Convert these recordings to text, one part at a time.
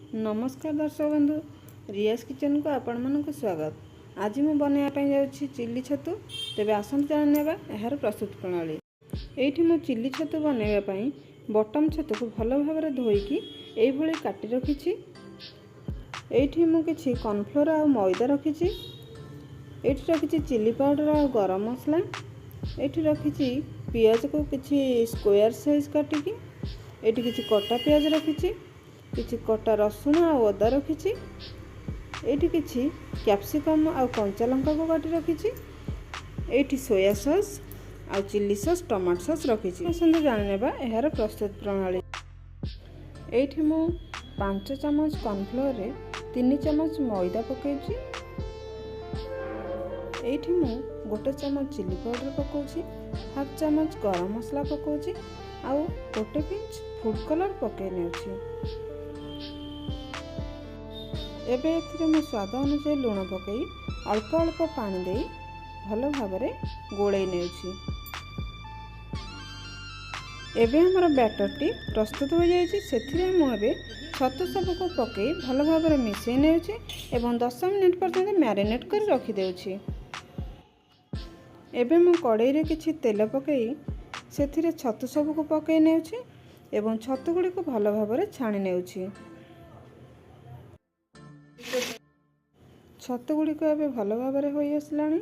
नमस्कार दर्शक बंधु, रियाज किचन को आपण मानक स्वागत। आज मैं बनवाई जाऊँगी चिल्ली छतु। तेज आसत जाना यार प्रस्तुत प्रणाली। ये मो चिल्ली छतु बनवाई बटम छतु को भल भाव धोईकी ये काटी रखी। ये मुझे कॉर्नफ्लोर आ मैदा रखी। ये रखी चिल्ली पाउडर आ गरम मसला। ये रखी पियाज को किसी स्क्वायर साइज काटिकी। ये किसी कटा पियाज रखी, किसी कटा रसुण आ अदा रखी। ये किसी कैप्सिकम आ कंचा लंका को काटी रखी। ये सोया सॉस आ चिल्ली सॉस टमाटो सॉस रखी। आसतु जानिबा यार प्रस्तुत प्रणाली। ये मु 5 चम्मच कॉर्नफ्लोर रे 3 चम्मच मैदा पकाउछि। ये मु 1 चम्मच चिल्ली पाउडर पकाउछि, हाफ चम्मच गरम मसला पकाउछि आउ 1 पिंच फूड कलर पकाई नेउछि। एबे एथिरे मु स्वाद अनुसार लूण पकई अल्प अल्प पानी दे भल भाव गोले नेउछि। एबे हमर बैटरटी प्रस्तुत हो जाइछि। सेथिरे मु एबे छतु सब को पकई भल भाव मिसई नेउछि एवं 10 मिनिट पर्यंत मैरिनेट कर रखि देउछि। एबे मु कड़ाई रे किछि तेल पकई सेथिरे छतु सब को पकई नेउछि एवं छतु गुडी को भल भाव छाणी नेउछि। छतु गुडी को एबे भल भाव हो आसलानी।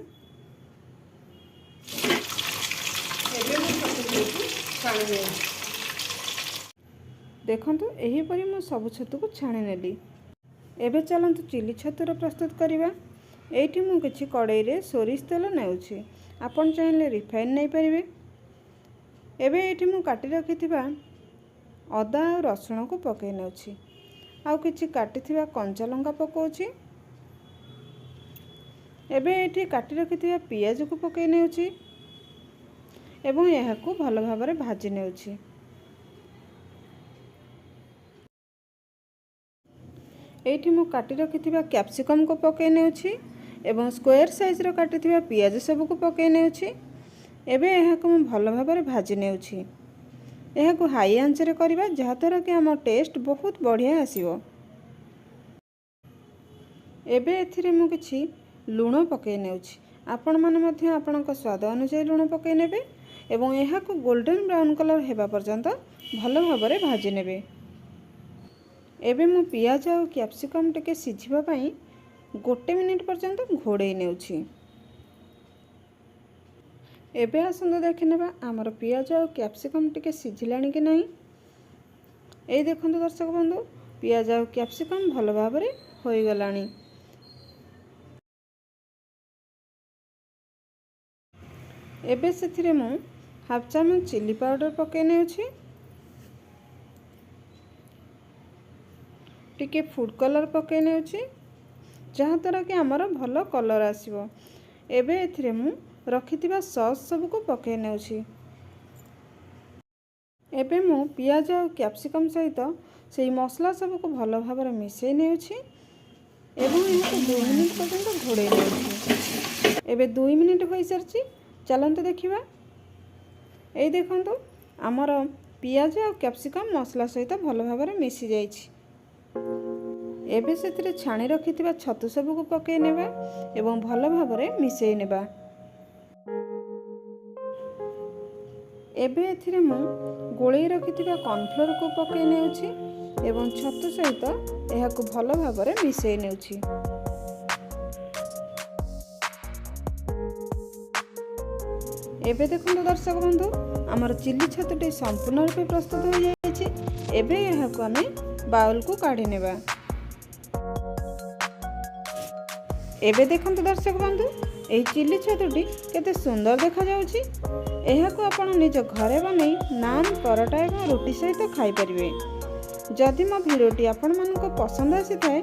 देखंतु एही परी मु सब छतु को छाणी नेली। एबे चलंतु चिल्ली छतुर प्रस्तुत करिबा। एठी मु किछि कड़ाई रे सोरिष तेल नेउछि, आपन चाहिले रिफाइन नै परिबे। एबे एठी मु काटी रखिथिबा अदा और रसुण को पकई नेउछि, आउ किछि काटिथिबा कंचा लंका पकाउछि। एबे एठी काटी रखिथिबा पियाज को पकई नेउछि एवं एहाकू भल भाव भाजी नेउछि। एठी मु काटी रखिथिबा कैप्सिकम को पकई नेउछि एवं स्क्वायर साइज रो काटिथिबा पियाज सब को पकई नेउछि। एबे एहाकू मु भल भाव भाजी नेउछि। एहाकू हाई आंच रे करिबा जहाद्वारा कि हमर टेस्ट बहुत बढ़िया आसीबो। एबे एथिरे मु किछि लूण पकई नेउछि, आपण माने मध्य आपणक स्वाद अनुसार लूण पकई नेबे एवं एहाकू गोल्डन ब्राउन कलर हेबा पर्यंत भल भाव भाजी नेबे। एबे मु पियाज और कैप्सिकम टिके सिझिबा पई 1 मिनिट पर्यंत घोड़े नेउछि। एबे आसंद देखिनेबा आमर पियाज और कैप्सिकम टिके सिझिलानी कि नहीं। ए देखंतु दर्शक बंधु, पियाज और कैप्सिकम भल भाव होई गलानी। एबे सेथिरे मु हाफ चम्मच चिल्ली पाउडर पकई नेउछि, टिके फूड कलर पकई नेउछि जहाद्वारा कि आमर भल कलर आसीबो। एबे एथिरे मु रखिथिबा सॉस सब को पकई नेउछि। एबे मु पियाज और कैप्सिकम सहित सेही मसला सब को भल भाव मिसई नेउछि एवं इनको 2 मिनिट पर्यंत घोड़े नेउछि। एबे 2 मिनिट होई सरछि, चलंतु देखिबा। ए देखंतु आमर पियाज और कैप्सिकम मसला सहित भल भाव मिसी जाइछि। एबे सेथिरे छाणी रखिथिबा छतु सब को पकई नेबा एवं भल भाव मिसई नेबा। एबे एथिरे मु गोळेई रखिथिबा कॉर्नफ्लोर को पकई नेउछि एवं छतु सहित एहाकू भल भाव मिसई नेउछि। एबे देखंतु दर्शक बंधु, आमर चिल्ली छतुटी संपूर्ण रूपे प्रस्तुत हो जाइछि। एबे एहाकू आमे बाउल को काढी नेबा। एबे देखंतु दर्शक बंधु, एही चिल्ली छतुटी केते सुंदर देखा जाउछि। एहाकू आपण निज घरे बनै नान, परोटा एवं रोटी सहित खाई परिबे। जदि मो भिडियोटी आपण मानको पसंद आसी थाए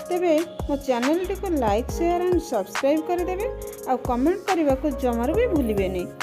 तेबे मो चैनल टी को लाइक, शेयर एंड सब्सक्राइब कर देबे आ कमेंट करबा को जमार भी भूलिबे नहीं।